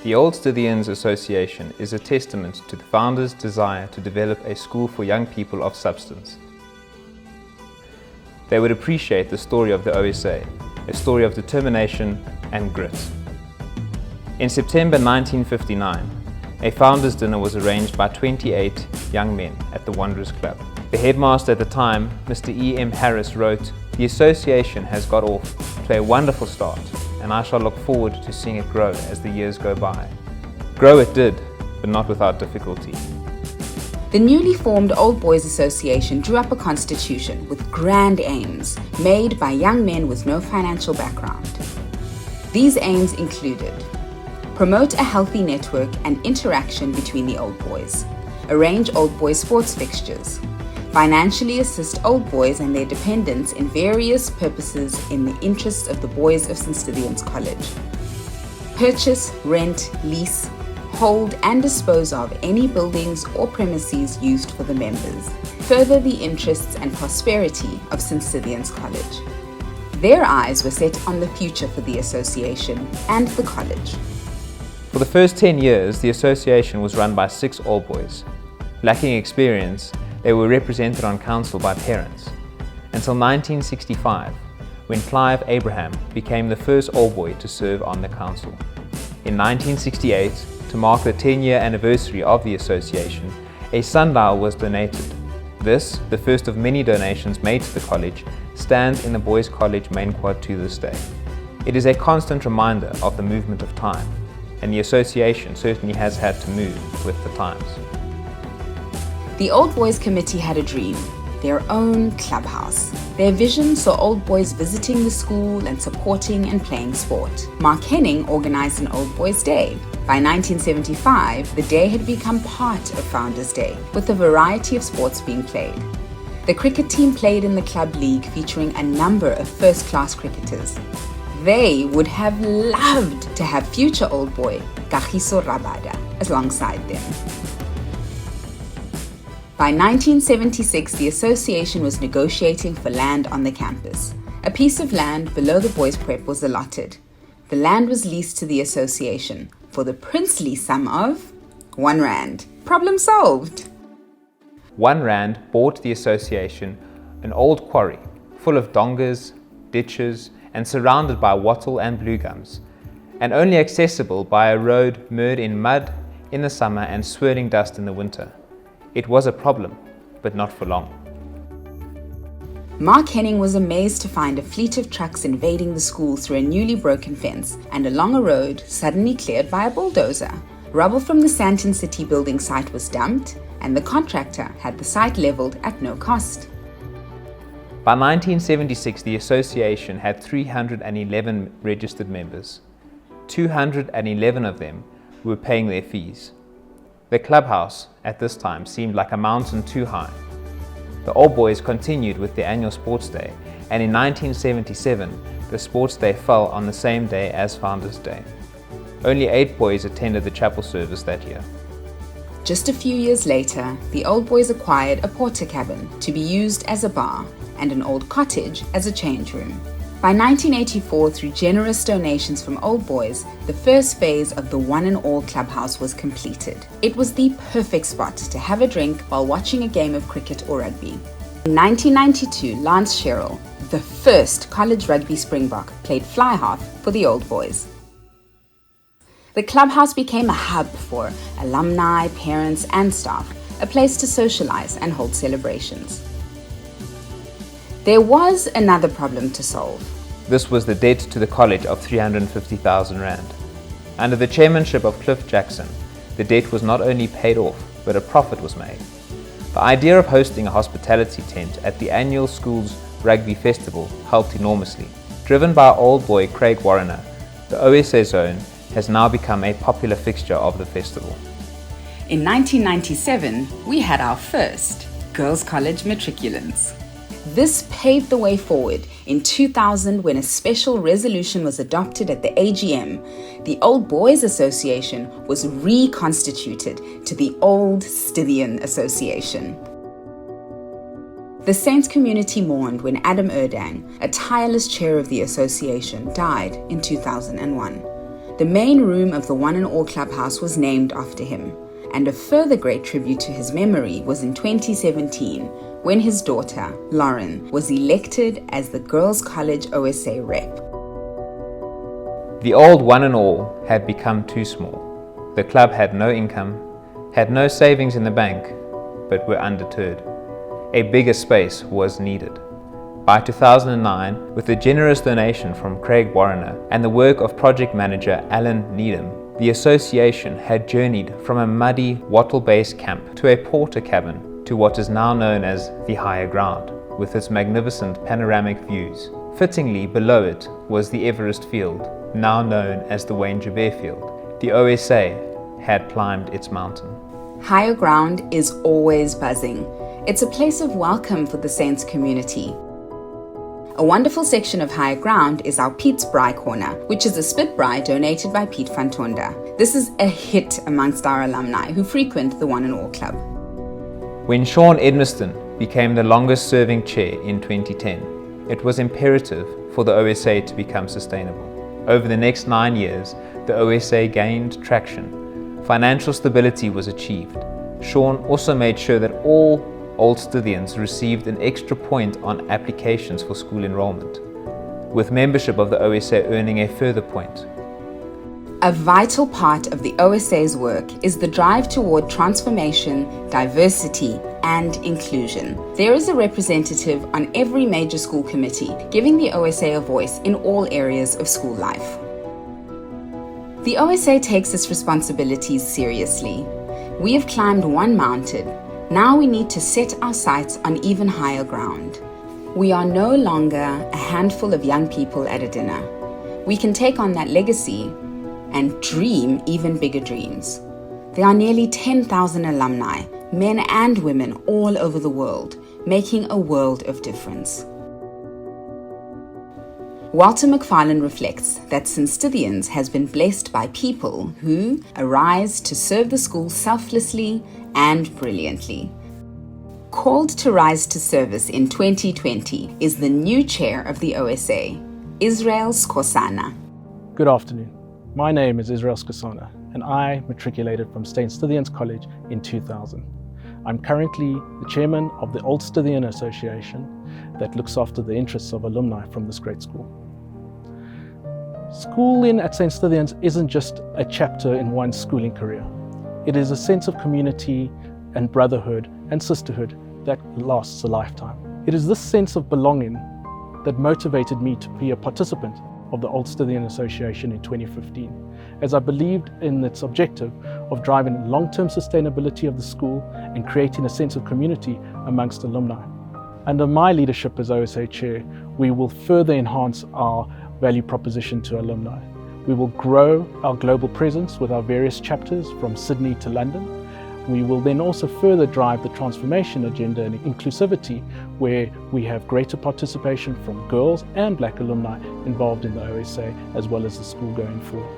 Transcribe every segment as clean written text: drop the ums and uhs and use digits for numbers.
The Old Stithian Association is a testament to the founders' desire to develop a school for young people of substance. They would appreciate the story of the OSA, a story of determination and grit. In September 1959, a founders' dinner was arranged by 28 young men at the Wanderers Club. The headmaster at the time, Mr. E.M. Harris, wrote, "The association has got off to a wonderful start, and I shall look forward to seeing it grow as the years go by." Grow it did, but not without difficulty. The newly formed Old Boys Association drew up a constitution with grand aims made by young men with no financial background. These aims included: promote a healthy network and interaction between the Old Boys, arrange Old Boys sports fixtures, financially assist Old Boys and their dependents in various purposes in the interests of the boys of St. Stithians College, purchase, rent, lease, hold and dispose of any buildings or premises used for the members, further the interests and prosperity of St. Stithians College. Their eyes were set on the future for the association and the college. For the first 10 years, the association was run by 6 Old Boys. Lacking experience, they were represented on council by parents, until 1965, when Clive Abraham became the first Old Boy to serve on the council. In 1968, to mark the 10-year anniversary of the association, a sundial was donated. This, the first of many donations made to the college, stands in the Boys' College main quad to this day. It is a constant reminder of the movement of time, and the association certainly has had to move with the times. The Old Boys Committee had a dream, their own clubhouse. Their vision saw Old Boys visiting the school and supporting and playing sport. Mark Henning organized an Old Boys Day. By 1975, the day had become part of Founders Day, with a variety of sports being played. The cricket team played in the club league, featuring a number of first-class cricketers. They would have loved to have future Old Boy Kagiso Rabada alongside them. By 1976, the association was negotiating for land on the campus. A piece of land below the boys' prep was allotted. The land was leased to the association for the princely sum of R1. Problem solved. R1 bought the association an old quarry full of dongas, ditches, and surrounded by wattle and blue gums, and only accessible by a road mired in mud in the summer and swirling dust in the winter. It was a problem, but not for long. Mark Henning was amazed to find a fleet of trucks invading the school through a newly broken fence and along a road suddenly cleared by a bulldozer. Rubble from the Santon City building site was dumped, and the contractor had the site leveled at no cost. By 1976, the association had 311 registered members. 211 of them were paying their fees. The clubhouse at this time seemed like a mountain too high. The Old Boys continued with the annual sports day, and in 1977, the sports day fell on the same day as Founders Day. Only 8 boys attended the chapel service that year. Just a few years later, the Old Boys acquired a porter cabin to be used as a bar and an old cottage as a change room. By 1984, through generous donations from Old Boys, the first phase of the One and All Clubhouse was completed. It was the perfect spot to have a drink while watching a game of cricket or rugby. In 1992, Lance Sherrill, the first college rugby Springbok, played fly half for the Old Boys. The clubhouse became a hub for alumni, parents, and staff, a place to socialize and hold celebrations. There was another problem to solve. This was the debt to the college of R350,000. Under the chairmanship of Cliff Jackson, the debt was not only paid off, but a profit was made. The idea of hosting a hospitality tent at the annual school's rugby festival helped enormously. Driven by Old Boy Craig Warrener, the OSA zone has now become a popular fixture of the festival. In 1997, we had our first Girls' College matriculants. This paved the way forward. In 2000, when a special resolution was adopted at the AGM, the Old Boys Association was reconstituted to the Old Stithian Association. The Saints community mourned when Adam Erdang, a tireless chair of the association, died in 2001. The main room of the One and All Clubhouse was named after him, and a further great tribute to his memory was in 2017 when his daughter, Lauren, was elected as the Girls' College OSA rep. The old One and All had become too small. The club had no income, had no savings in the bank, but were undeterred. A bigger space was needed. By 2009, with a generous donation from Craig Warrener and the work of project manager Alan Needham, the association had journeyed from a muddy wattle-based camp to a porter cabin to what is now known as the Higher Ground, with its magnificent panoramic views. Fittingly below it was the Everest Field, now known as the Wayne Joubert Field. The OSA had climbed its mountain. Higher Ground is always buzzing. It's a place of welcome for the Saints community. A wonderful section of Higher Ground is our Pete's Braai Corner, which is a spit braai donated by Pete van Tonda. This is a hit amongst our alumni who frequent the One and All Club. When Sean Edmiston became the longest serving chair in 2010, it was imperative for the OSA to become sustainable. Over the next 9 years, the OSA gained traction. Financial stability was achieved. Sean also made sure that all Old Stithians received an extra point on applications for school enrollment, with membership of the OSA earning a further point. A vital part of the OSA's work is the drive toward transformation, diversity, and inclusion. There is a representative on every major school committee, giving the OSA a voice in all areas of school life. The OSA takes its responsibilities seriously. We have climbed one mountain. Now we need to set our sights on even higher ground. We are no longer a handful of young people at a dinner. We can take on that legacy and dream even bigger dreams. There are nearly 10,000 alumni, men and women all over the world, making a world of difference. Walter McFarlane reflects that St. Stithians has been blessed by people who arise to serve the school selflessly and brilliantly. Called to rise to service in 2020 is the new chair of the OSA, Israel Skosana. Good afternoon. My name is Israel Skosana, and I matriculated from St. Stithians College in 2000. I'm currently the chairman of the Old Stithian Association that looks after the interests of alumni from this great school. Schooling at St. Stithians isn't just a chapter in one's schooling career. It is a sense of community and brotherhood and sisterhood that lasts a lifetime. It is this sense of belonging that motivated me to be a participant of the Old Stithian Association in 2015, as I believed in its objective of driving long-term sustainability of the school and creating a sense of community amongst alumni. Under my leadership as OSA Chair, we will further enhance our value proposition to alumni. We will grow our global presence with our various chapters from Sydney to London. We will then also further drive the transformation agenda and inclusivity, where we have greater participation from girls and black alumni involved in the OSA as well as the school going forward.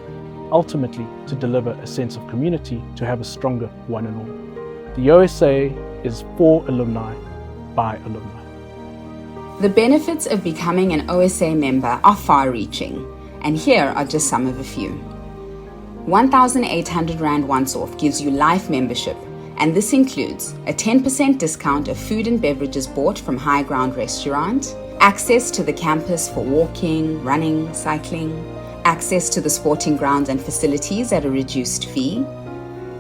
Ultimately, to deliver a sense of community, to have a stronger one and all. The OSA is for alumni, by alumni. The benefits of becoming an OSA member are far-reaching, and here are just some of a few. 1,800 Rand once-off gives you life membership, and this includes a 10% discount of food and beverages bought from High Ground Restaurant, access to the campus for walking, running, cycling, access to the sporting grounds and facilities at a reduced fee,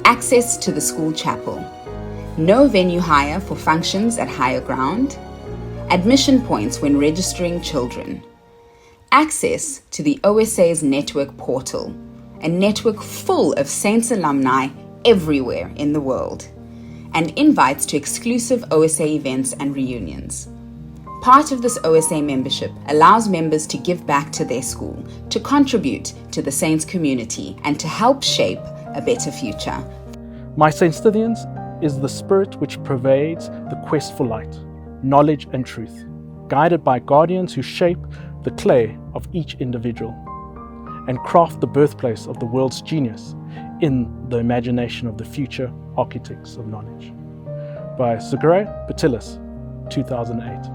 access to the school chapel, no venue hire for functions at Higher Ground, admission points when registering children, access to the OSA's network portal, a network full of Saints alumni everywhere in the world, and invites to exclusive OSA events and reunions. Part of this OSA membership allows members to give back to their school, to contribute to the Saints community, and to help shape a better future. My St. Stithians is the spirit which pervades the quest for light, knowledge and truth, guided by guardians who shape the clay of each individual and craft the birthplace of the world's genius in the imagination of the future architects of knowledge. By Zagare Batilis, 2008.